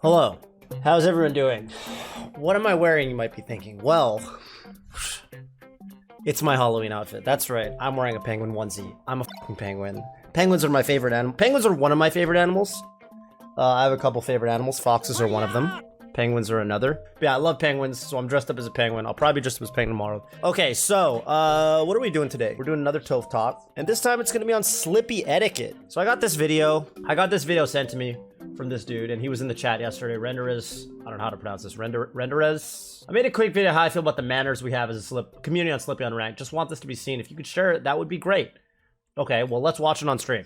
Hello, how's everyone doing? What am I wearing, you might be thinking? Well, it's my Halloween outfit. That's right, I'm wearing a penguin onesie. I'm a fucking penguin. Penguins are my favorite animal. Penguins are one of my favorite animals. I have a couple favorite animals. Foxes are one of them. Penguins are another. But yeah, I love penguins, so I'm dressed up as a penguin. I'll probably be dressed up as a penguin tomorrow. Okay, so, what are we doing today? We're doing another Toph Talk, and this time it's gonna be on Slippy etiquette. So I got this video sent to me from this dude, and he was in the chat yesterday. Renderez, I don't know how to pronounce this. Renderez. I made a quick video how I feel about the manners we have as a community on Slippy Unranked. Just want this to be seen. If you could share it, that would be great. Okay, well, let's watch it on stream.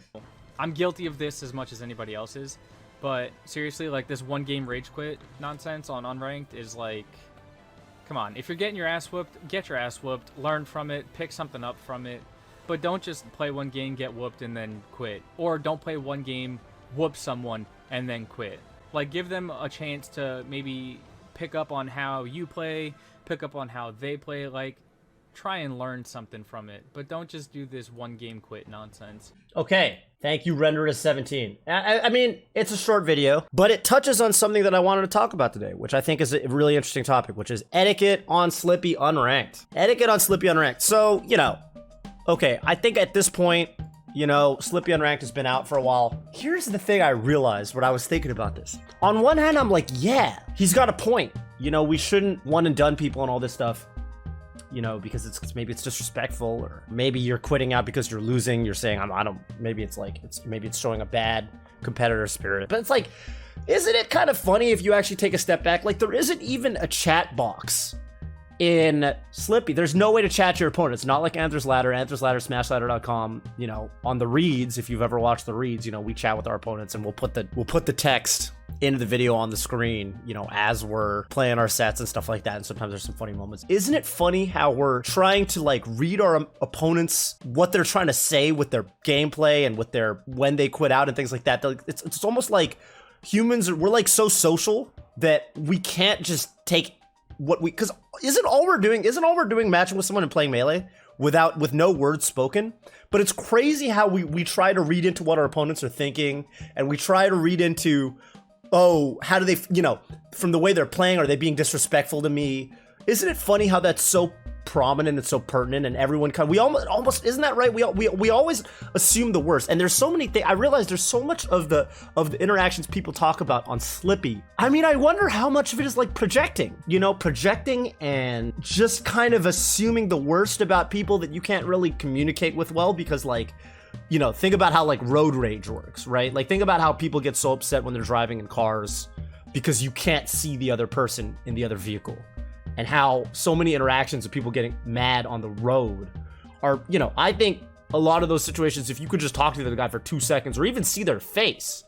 I'm guilty of this as much as anybody else is. But seriously, like, this one game rage quit nonsense on Unranked is like, come on. If you're getting your ass whooped, get your ass whooped, learn from it, pick something up from it. But don't just play one game, get whooped, and then quit. Or don't play one game, whoop someone, and then quit. Like, give them a chance to maybe pick up on how you play, pick up on how they play, like, try and learn something from it. But don't just do this one game quit nonsense. Okay, thank you, Renderez17. I mean, it's a short video, but it touches on something that I wanted to talk about today, which I think is a really interesting topic, which is etiquette on Slippy Unranked. Etiquette on Slippy Unranked. So, you know, okay, I think at this point, you know, Slippy Unranked has been out for a while. Here's the thing I realized when I was thinking about this. On one hand, I'm like, yeah, he's got a point. You know, we shouldn't one and done people and all this stuff. You know, because it's maybe it's disrespectful, or maybe you're quitting out because you're losing. You're saying I don't. Maybe it's like maybe it's showing a bad competitor spirit. But it's like, isn't it kind of funny if you actually take a step back? Like, there isn't even a chat box in Slippy. There's no way to chat your opponent. It's not like Anthers Ladder, smashladder.com. You know, on the reads, if you've ever watched the reads, you know, we chat with our opponents and we'll put the text into the video on the screen, you know, as we're playing our sets and stuff like that. And sometimes there's some funny moments. Isn't it funny how we're trying to like read our opponents, what they're trying to say with their gameplay and with their when they quit out and things like that? It's almost like humans we're like so social that we can't just take what we, because isn't all we're doing matching with someone and playing Melee with no words spoken? But it's crazy how we try to read into what our opponents are thinking, and we try to read into, oh, how do they, you know, from the way they're playing, are they being disrespectful to me? Isn't it funny how that's so prominent and so pertinent, and everyone we almost isn't that right? We always assume the worst, and there's so many things. I realize there's so much of the interactions people talk about on Slippy. I mean, I wonder how much of it is like projecting, you know, projecting and just kind of assuming the worst about people that you can't really communicate with well, because like, you know, think about how like road rage works, right? Like, think about how people get so upset when they're driving in cars because you can't see the other person in the other vehicle, and how so many interactions of people getting mad on the road are, you know, I think a lot of those situations, if you could just talk to the guy for 2 seconds or even see their face,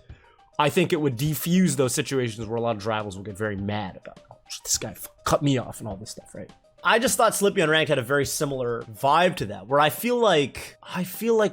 I think it would defuse those situations where a lot of drivers will get very mad about, oh, this guy cut me off and all this stuff, right? I just thought Slippy Unranked had a very similar vibe to that, where I feel like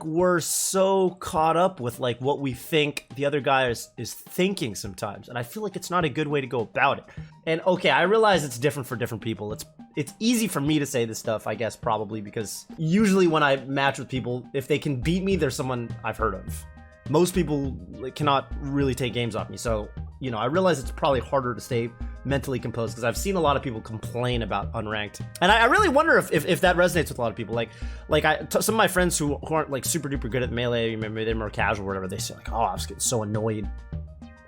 we're so caught up with like what we think the other guy is thinking sometimes, and I feel like it's not a good way to go about it. And okay, I realize it's different for different people. It's easy for me to say this stuff, I guess, probably because usually when I match with people, if they can beat me, there's someone I've heard of. Most people cannot really take games off me, so, you know, I realize it's probably harder to stay mentally composed because I've seen a lot of people complain about Unranked, and I really wonder if that resonates with a lot of people. Like some of my friends who aren't like super duper good at Melee, maybe they're more casual or whatever, they say like, oh, I was getting so annoyed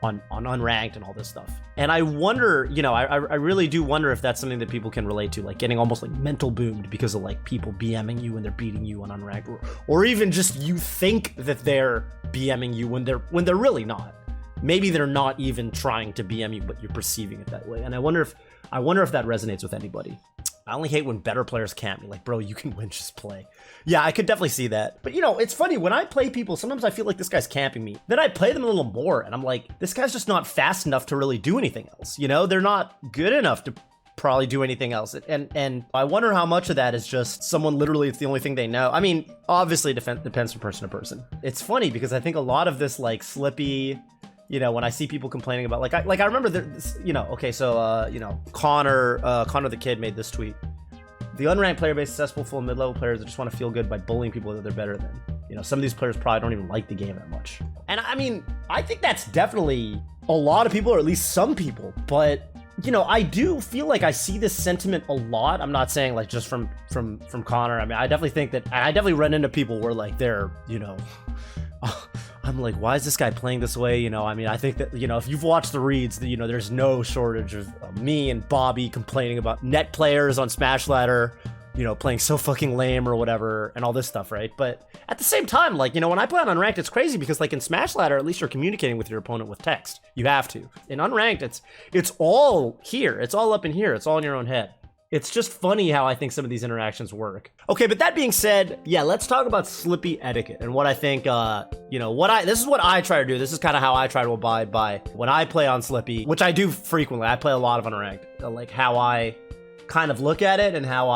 on Unranked and all this stuff. And I wonder, you know, I really do wonder if that's something that people can relate to, like getting almost like mental boomed because of like people BMing you when they're beating you on Unranked, or even just you think that they're BMing you when they're really not. Maybe they're not even trying to BM you, but you're perceiving it that way. And I wonder if that resonates with anybody. I only hate when better players camp me. Like, bro, you can win, just play. Yeah, I could definitely see that. But, you know, it's funny. When I play people, sometimes I feel like this guy's camping me. Then I play them a little more, and I'm like, this guy's just not fast enough to really do anything else. You know, they're not good enough to probably do anything else. And I wonder how much of that is just someone literally, it's the only thing they know. I mean, obviously, it depends from person to person. It's funny because I think a lot of this, like, Slippy, you know, when I see people complaining about, like I remember this, you know, okay, so, you know, Connor the Kid made this tweet. The unranked player base is successful full of mid-level players that just want to feel good by bullying people that they're better than. You know, some of these players probably don't even like the game that much. And I mean, I think that's definitely a lot of people, or at least some people, but you know, I do feel like I see this sentiment a lot. I'm not saying like just from Connor. I mean, I definitely think that I definitely run into people where like they're, you know, I'm like, why is this guy playing this way? You know, I mean, I think that, you know, if you've watched the reads, you know, there's no shortage of me and Bobby complaining about net players on Smash Ladder, you know, playing so fucking lame or whatever and all this stuff, right? But at the same time, like, you know, when I play on Unranked, it's crazy because like in Smash Ladder, at least you're communicating with your opponent with text. You have to. In Unranked, it's all here. It's all up in here. It's all in your own head. It's just funny how I think some of these interactions work. Okay, but that being said, yeah, let's talk about Slippy etiquette and what I think, you know, this is what I try to do. This is kind of how I try to abide by when I play on Slippy, which I do frequently. I play a lot of Unranked, like how I kind of look at it and how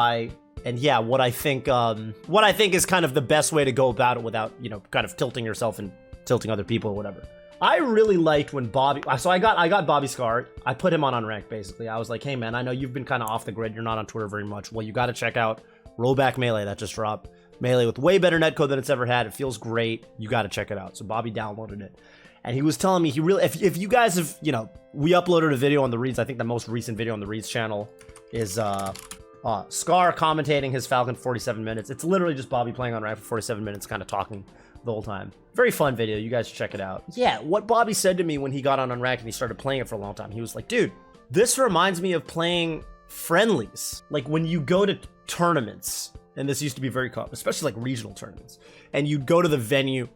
and yeah, what I think is kind of the best way to go about it without, you know, kind of tilting yourself and tilting other people or whatever. I really liked when Bobby, so I got Bobby Scar. I put him on Unranked, basically. I was like, hey man, I know you've been kind of off the grid. You're not on Twitter very much. Well, you got to check out Rollback Melee that just dropped. Melee with way better netcode than it's ever had. It feels great. You got to check it out. So Bobby downloaded it. And he was telling me he really, if you guys have, you know, we uploaded a video on the Reeds. I think the most recent video on the Reeds channel is Scar commentating his Falcon 47 minutes. It's literally just Bobby playing on Unranked for 47 minutes, kind of talking the whole time. Very fun video. You guys should check it out. Yeah, what Bobby said to me when he got on Unranked and he started playing it for a long time, he was like, dude, this reminds me of playing friendlies. Like when you go to tournaments, and this used to be very common, especially like regional tournaments, and you'd go to the venue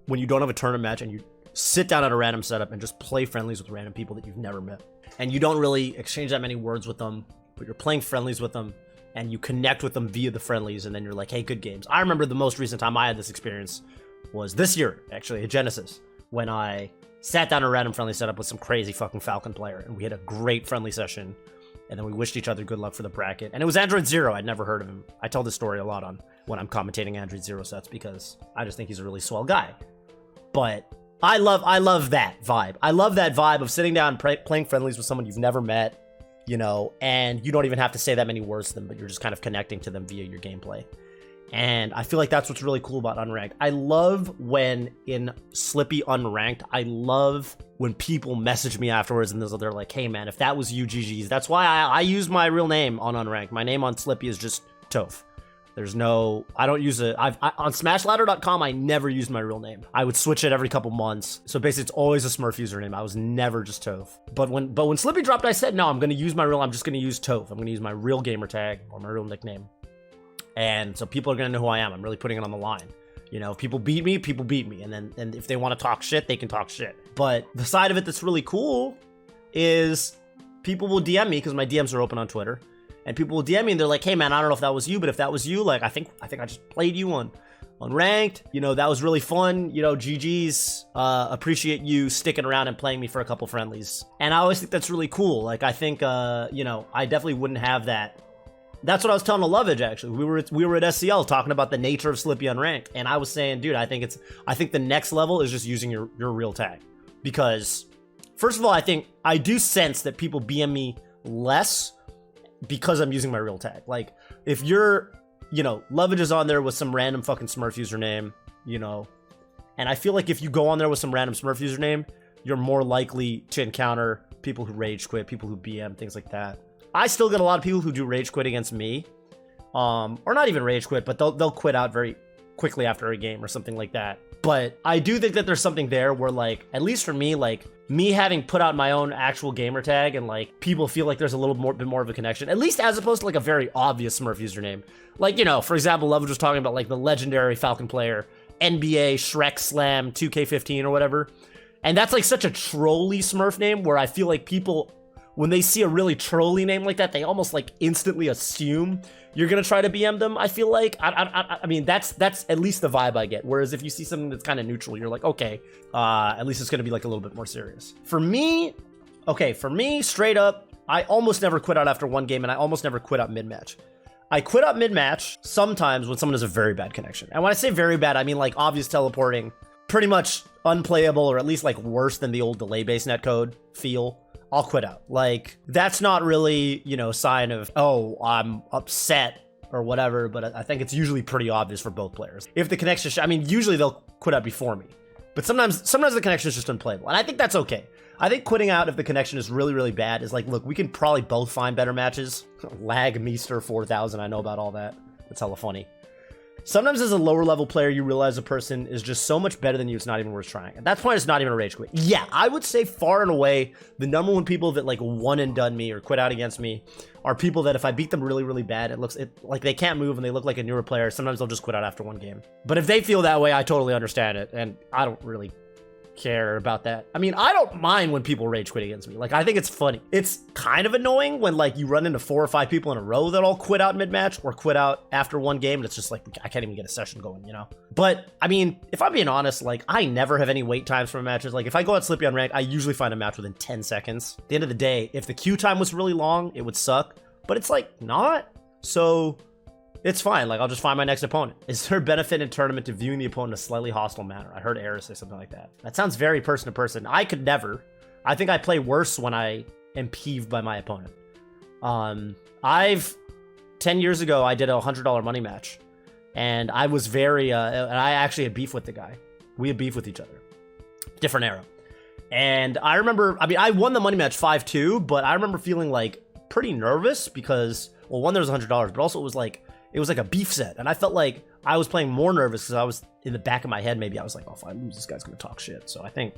when you don't have a tournament match and you sit down at a random setup and just play friendlies with random people that you've never met. And you don't really exchange that many words with them, but you're playing friendlies with them and you connect with them via the friendlies, and then you're like, hey, good games. I remember the most recent time I had this experience was this year, actually, at Genesis, when I sat down a random friendly setup with some crazy fucking Falcon player, and we had a great friendly session, and then we wished each other good luck for the bracket. And it was Android Zero. I'd never heard of him. I tell this story a lot on when I'm commentating Android Zero sets because I just think he's a really swell guy. But I love that vibe. I love that vibe of sitting down playing friendlies with someone you've never met, you know, and you don't even have to say that many words to them, but you're just kind of connecting to them via your gameplay. And I feel like that's what's really cool about Unranked. I love when in Slippy Unranked, I love when people message me afterwards and they're like, hey man, if that was you, GG's. That's why I use my real name on Unranked. My name on Slippy is just Toph. There's no, I don't use it. On smashladder.com, I never used my real name. I would switch it every couple months. So basically it's always a Smurf username. I was never just Toph. But when Slippy dropped, I said, no, I'm going to use I'm just going to use Toph. I'm going to use my real gamer tag or my real nickname. And so people are going to know who I am. I'm really putting it on the line. You know, if people beat me, people beat me. And if they want to talk shit, they can talk shit. But the side of it that's really cool is people will DM me because my DMs are open on Twitter. And people will DM me and they're like, hey man, I don't know if that was you, but if that was you, like I think I just played you on Ranked. You know, that was really fun. You know, GG's, appreciate you sticking around and playing me for a couple friendlies. And I always think that's really cool. Like I think, you know, I definitely wouldn't have that. That's what I was telling Lovage, actually. We were at SCL talking about the nature of Slippy Unranked. And I was saying, dude, I think the next level is just using your real tag. Because first of all, I do sense that people BM me less because I'm using my real tag. Like, if you're, you know, Lovage is on there with some random fucking Smurf username, you know, and I feel like if you go on there with some random Smurf username, you're more likely to encounter people who rage quit, people who BM, things like that. I still get a lot of people who do rage quit against me, or not even rage quit, but they'll quit out very quickly after a game or something like that. But I do think that there's something there where, like, at least for me, like, me having put out my own actual gamer tag and, like, people feel like there's a little bit more of a connection, at least as opposed to, like, a very obvious Smurf username. Like, you know, for example, Lovage was talking about, like, the legendary Falcon player, NBA Shrek Slam 2K15 or whatever. And that's, like, such a trolly Smurf name where I feel like people, when they see a really trolly name like that, they almost, like, instantly assume you're gonna try to BM them. I feel like, I mean, that's at least the vibe I get. Whereas if you see something that's kind of neutral, you're like, okay, at least it's gonna be like a little bit more serious. For me, straight up, I almost never quit out after one game, and I almost never quit out mid-match. I quit out mid-match sometimes when someone has a very bad connection. And when I say very bad, I mean like obvious teleporting, pretty much unplayable, or at least like worse than the old delay-based netcode feel. I'll quit out. Like, that's not really, you know, sign of, oh, I'm upset or whatever, but I think it's usually pretty obvious for both players. If the connection, I mean, usually they'll quit out before me. But sometimes the connection is just unplayable, and I think that's okay. I think quitting out if the connection is really, really bad is like, look, we can probably both find better matches. Lag Meester 4000, I know about all that. That's hella funny. Sometimes as a lower level player, you realize a person is just so much better than you, it's not even worth trying. At that point, it's not even a rage quit. Yeah, I would say far and away, the number one people that like one and done me or quit out against me are people that if I beat them really, really bad, it looks like they can't move and they look like a newer player. Sometimes they'll just quit out after one game. But if they feel that way, I totally understand it, and I don't really care about that. I mean, I don't mind when people rage quit against me. Like, I think it's funny. It's kind of annoying when like you run into 4 or 5 people in a row that all quit out mid-match or quit out after one game, and it's just like, I can't even get a session going, you know? But I mean, if I'm being honest, like I never have any wait times for matches. Like if I go out Slippy Unranked, I usually find a match within 10 seconds. At the end of the day, if the queue time was really long, it would suck, but it's like not. So it's fine. Like, I'll just find my next opponent. Is there a benefit in tournament to viewing the opponent in a slightly hostile manner? I heard Eris say something like that. That sounds very person to person. I could never. I think I play worse when I am peeved by my opponent. 10 years ago, I did a $100 money match, and I was very, and I actually had beef with the guy. We had beef with each other. Different era. And I remember, I mean, I won the money match 5-2, but I remember feeling like pretty nervous because, well, one, there was $100, but also it was like a beef set, and I felt like I was playing more nervous because I was in the back of my head. Maybe I was like, oh, if I lose, this guy's gonna talk shit. So I think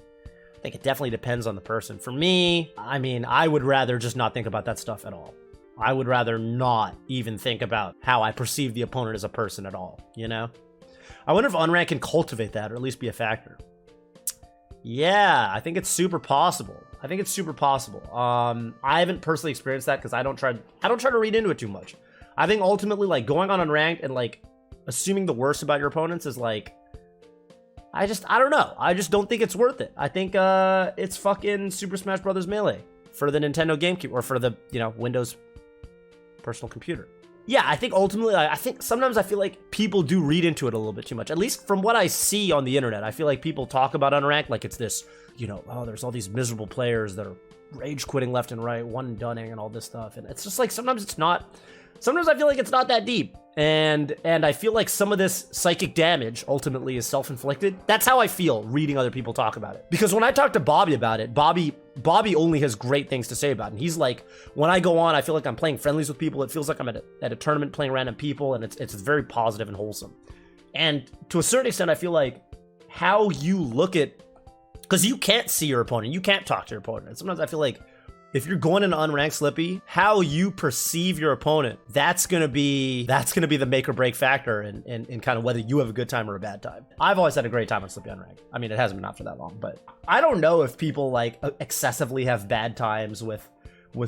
it definitely depends on the person. For me, I mean, I would rather just not think about that stuff at all. I would rather not even think about how I perceive the opponent as a person at all, you know? I wonder if Unranked can cultivate that, or at least be a factor. Yeah, I think it's super possible. I haven't personally experienced that because I don't try to read into it too much. I think ultimately, like, going on Unranked and like assuming the worst about your opponents is like, I don't know. I just don't think it's worth it. I think it's fucking Super Smash Bros. Melee for the Nintendo GameCube or for the, you know, Windows personal computer. Yeah, I think ultimately, I think sometimes I feel like people do read into it a little bit too much. At least from what I see on the internet, I feel like people talk about Unranked like it's this, you know, oh, there's all these miserable players that are rage quitting left and right, one and dunning and all this stuff. And it's just like, sometimes it's not. Sometimes I feel like it's not that deep, and I feel like some of this psychic damage ultimately is self-inflicted. That's how I feel reading other people talk about it. Because when I talk to Bobby about it, Bobby only has great things to say about it. And he's like, when I go on, I feel like I'm playing friendlies with people. It feels like I'm at a tournament playing random people, and it's very positive and wholesome. And to a certain extent, I feel like how you look at, because you can't see your opponent, you can't talk to your opponent. And sometimes I feel like if you're going into unranked Slippy, how you perceive your opponent, that's gonna be the make or break factor in kind of whether you have a good time or a bad time. I've always had a great time on Slippy Unranked. I mean, it hasn't been out for that long, but I don't know if people like excessively have bad times with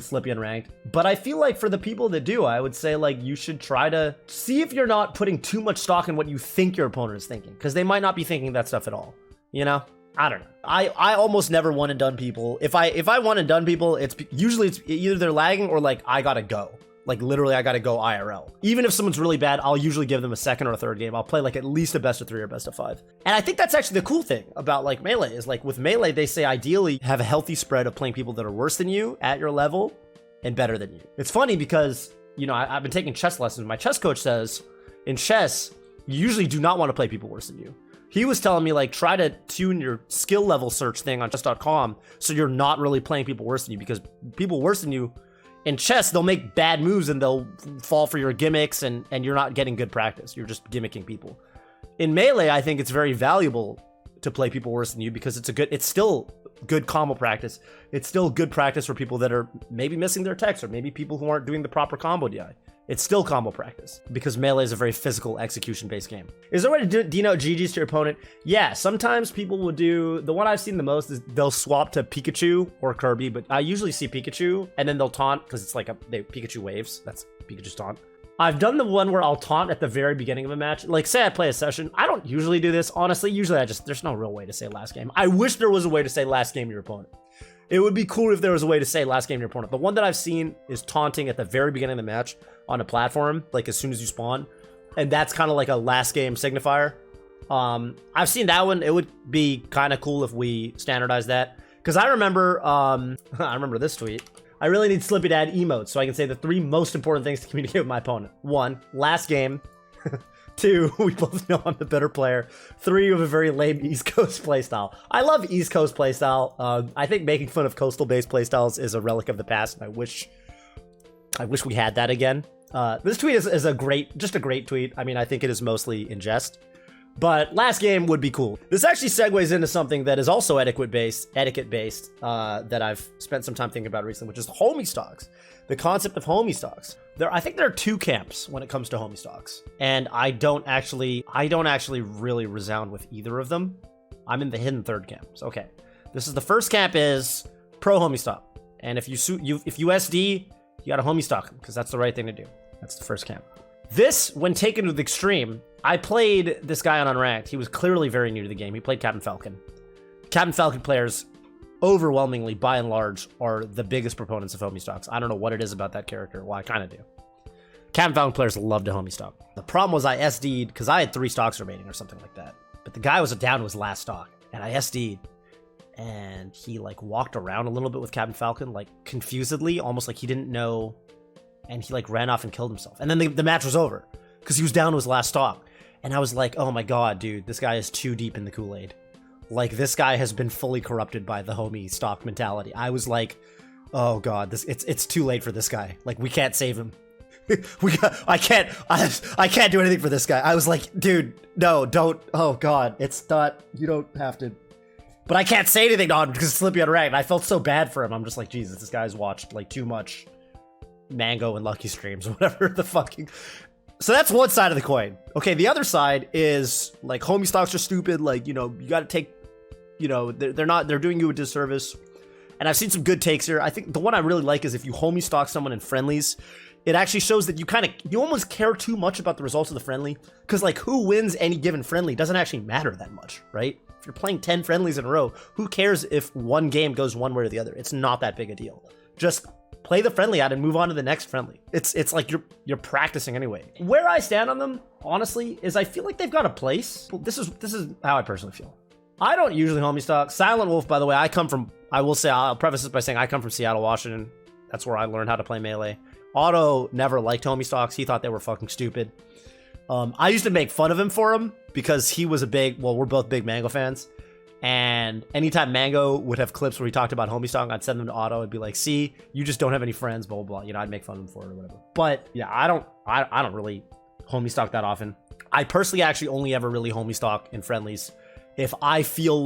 Slippy Unranked. But I feel like for the people that do, I would say like you should try to see if you're not putting too much stock in what you think your opponent is thinking, because they might not be thinking that stuff at all, you know? I don't know. I almost never one and done people. If I one and done people, it's usually either they're lagging or like I gotta go. Like literally I gotta go IRL. Even if someone's really bad, I'll usually give them a second or a third game. I'll play like at least a best of 3 or best of 5. And I think that's actually the cool thing about like Melee is like with Melee, they say ideally have a healthy spread of playing people that are worse than you at your level and better than you. It's funny because, you know, I've been taking chess lessons. My chess coach says in chess, you usually do not want to play people worse than you. He was telling me, like, try to tune your skill level search thing on chess.com so you're not really playing people worse than you, because people worse than you in chess, they'll make bad moves and they'll fall for your gimmicks and you're not getting good practice. You're just gimmicking people. In Melee, I think it's very valuable to play people worse than you because it's still good combo practice. It's still good practice for people that are maybe missing their techs or maybe people who aren't doing the proper combo DI. It's still combo practice because Melee is a very physical execution-based game. Is there a way to denote GGs to your opponent? Yeah, sometimes people will do, the one I've seen the most is they'll swap to Pikachu or Kirby, but I usually see Pikachu and then they'll taunt because it's like Pikachu waves. That's Pikachu's taunt. I've done the one where I'll taunt at the very beginning of a match. Like say I play a session. I don't usually do this. Honestly, usually there's no real way to say last game. I wish there was a way to say last game to your opponent. It would be cool if there was a way to say last game to your opponent. The one that I've seen is taunting at the very beginning of the match on a platform, like as soon as you spawn. And that's kind of like a last game signifier. I've seen that one. It would be kind of cool if we standardize that. Because I remember, I remember this tweet. I really need Slippy to add emotes so I can say the 3 most important things to communicate with my opponent. 1, last game. 2, we both know I'm the better player. 3, you have a very lame East Coast playstyle. I love East Coast playstyle. I think making fun of coastal-based playstyles is a relic of the past, and I wish we had that again. This tweet is a great tweet. I mean, I think it is mostly in jest. But last game would be cool. This actually segues into something that is also etiquette-based, that I've spent some time thinking about recently, which is homie stocks. The concept of homie stocks. I think there are 2 camps when it comes to homie stocks, and I don't actually really resound with either of them. I'm in the hidden third camp. So, okay, this is the first camp is pro homie stock, and if you SD, you got to homie stock them because that's the right thing to do. That's the first camp. This, when taken to the extreme, I played this guy on Unranked. He was clearly very new to the game. He played Captain Falcon. Captain Falcon players, overwhelmingly, by and large, are the biggest proponents of homie stocks. I don't know what it is about that character. Well, I kind of do. Captain Falcon players love to homie stock. The problem was I SD'd because I had 3 stocks remaining or something like that. But the guy was down to his last stock, and I SD'd. And he, like, walked around a little bit with Captain Falcon, like, confusedly, almost like he didn't know, and he, like, ran off and killed himself. And then the match was over, because he was down to his last stock. And I was like, oh my god, dude, this guy is too deep in the Kool-Aid. Like, this guy has been fully corrupted by the homie stock mentality. I was like, oh god, it's too late for this guy. Like, we can't save him. I can't do anything for this guy. I was like, dude, no, don't, oh god, it's not, you don't have to. But I can't say anything to him because it's Slippy Unranked. I felt so bad for him. I'm just like, Jesus, this guy's watched, like, too much Mango and Lucky streams or whatever the fucking... So that's one side of the coin. Okay, the other side is, like, homie stocks are stupid. Like, you know, you gotta take, you know, they're doing you a disservice. And I've seen some good takes here. I think the one I really like is if you homie stock someone in friendlies, it actually shows that you almost care too much about the results of the friendly. Because, like, who wins any given friendly doesn't actually matter that much, right? If you're playing 10 friendlies in a row, who cares if one game goes one way or the other? It's not that big a deal. Just play the friendly out and move on to the next friendly. It's like you're practicing anyway. Where I stand on them, honestly, is I feel like they've got a place. This is how I personally feel. I don't usually homie stock. Silent Wolf, by the way, I'll preface this by saying I come from Seattle, Washington. That's where I learned how to play Melee. Otto never liked homie stocks. He thought they were fucking stupid. I used to make fun of him for him because he was we're both big Mango fans. And anytime Mango would have clips where he talked about homie stock, I'd send them to Otto and be like, see, you just don't have any friends, blah, blah, blah. You know, I'd make fun of him for it or whatever. But yeah, I don't really homie stock that often. I personally actually only ever really homie stock in friendlies if I feel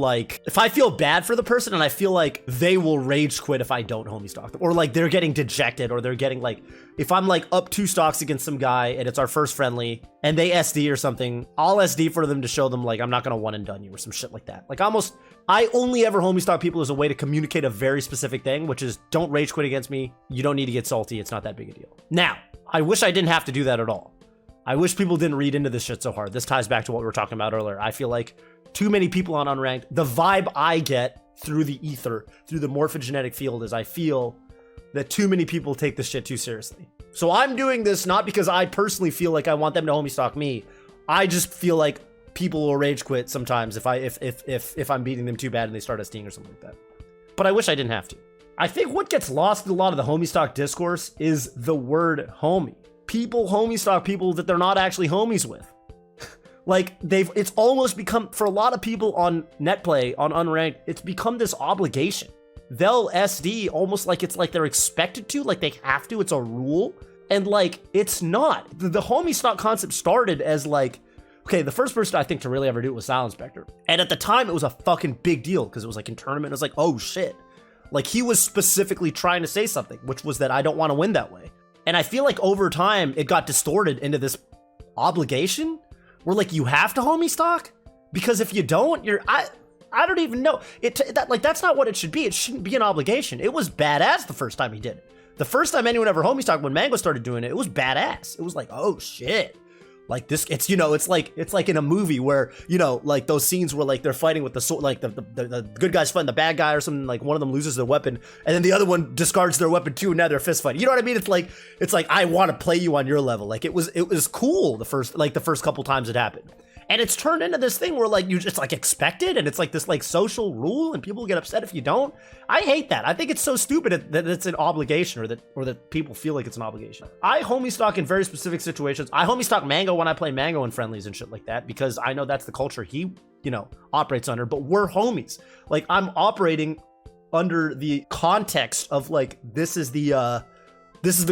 bad for the person and I feel like they will rage quit if I don't homie stock them, or like they're getting dejected, or they're getting like, if I'm like up 2 stocks against some guy and it's our first friendly and they SD or something, I'll SD for them to show them like I'm not gonna one and done you or some shit like that. Like I only ever homie stock people as a way to communicate a very specific thing, which is don't rage quit against me. You don't need to get salty. It's not that big a deal. Now, I wish I didn't have to do that at all. I wish people didn't read into this shit so hard. This ties back to what we were talking about earlier. I feel like too many people on Unranked, the vibe I get through the ether, through the morphogenetic field, is I feel that too many people take this shit too seriously. So I'm doing this not because I personally feel like I want them to homie stock me. I just feel like people will rage quit sometimes if I'm beating them too bad and they start SDing or something like that. But I wish I didn't have to. I think what gets lost in a lot of the homie stock discourse is the word homie. People homie stock people that they're not actually homies with. Like, it's almost become, for a lot of people on netplay, on Unranked, it's become this obligation. They'll SD almost like it's like they're expected to, like they have to, it's a rule. And like, it's not. The homie stock concept started as like, okay, the first person I think to really ever do it was Silent Spectre. And at the time, it was a fucking big deal, because it was like in tournament, it was like, oh shit. Like, he was specifically trying to say something, which was that I don't want to win that way. And I feel like over time, it got distorted into this obligation where like you have to homie stock, because if you don't, I don't even know that's not what it should be. It shouldn't be an obligation. It was badass the first time he did it. The first time anyone ever homie stocked, when Mango started doing it, it was badass. It was like, oh shit. Like this, it's, you know, it's like in a movie where, you know, like those scenes where like they're fighting with the sword, like the good guy's fighting the bad guy or something, like one of them loses their weapon and then the other one discards their weapon too, and now they're fist fighting. You know what I mean? It's like I want to play you on your level. Like it was cool the first couple times it happened. And it's turned into this thing where like you just like expect it, and it's like this like social rule, and people get upset if you don't. I hate that. I think it's so stupid that it's an obligation, or that people feel like it's an obligation. I homie stock in very specific situations. I homie stock Mango when I play Mango in friendlies and shit like that, because I know that's the culture he, you know, operates under. But we're homies. Like, I'm operating under the context of like this is the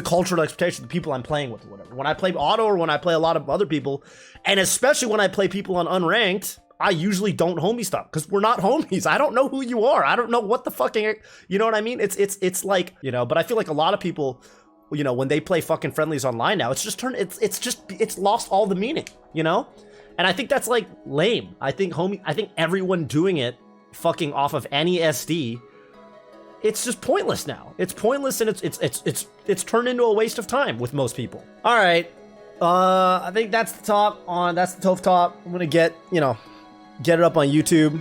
cultural expectation of the people I'm playing with or whatever. When I play auto or when I play a lot of other people, and especially when I play people on unranked, I usually don't homie stop because we're not homies. I don't know who you are. I don't know what the fucking, you know what I mean? It's like, you know, but I feel like a lot of people, you know, when they play fucking friendlies online now, it's lost all the meaning, you know? And I think that's like lame. I think everyone doing it fucking off of any SD, it's just pointless now. It's pointless, and it's turned into a waste of time with most people. All right, I think that's the top. That's the top. I'm gonna get it up on YouTube.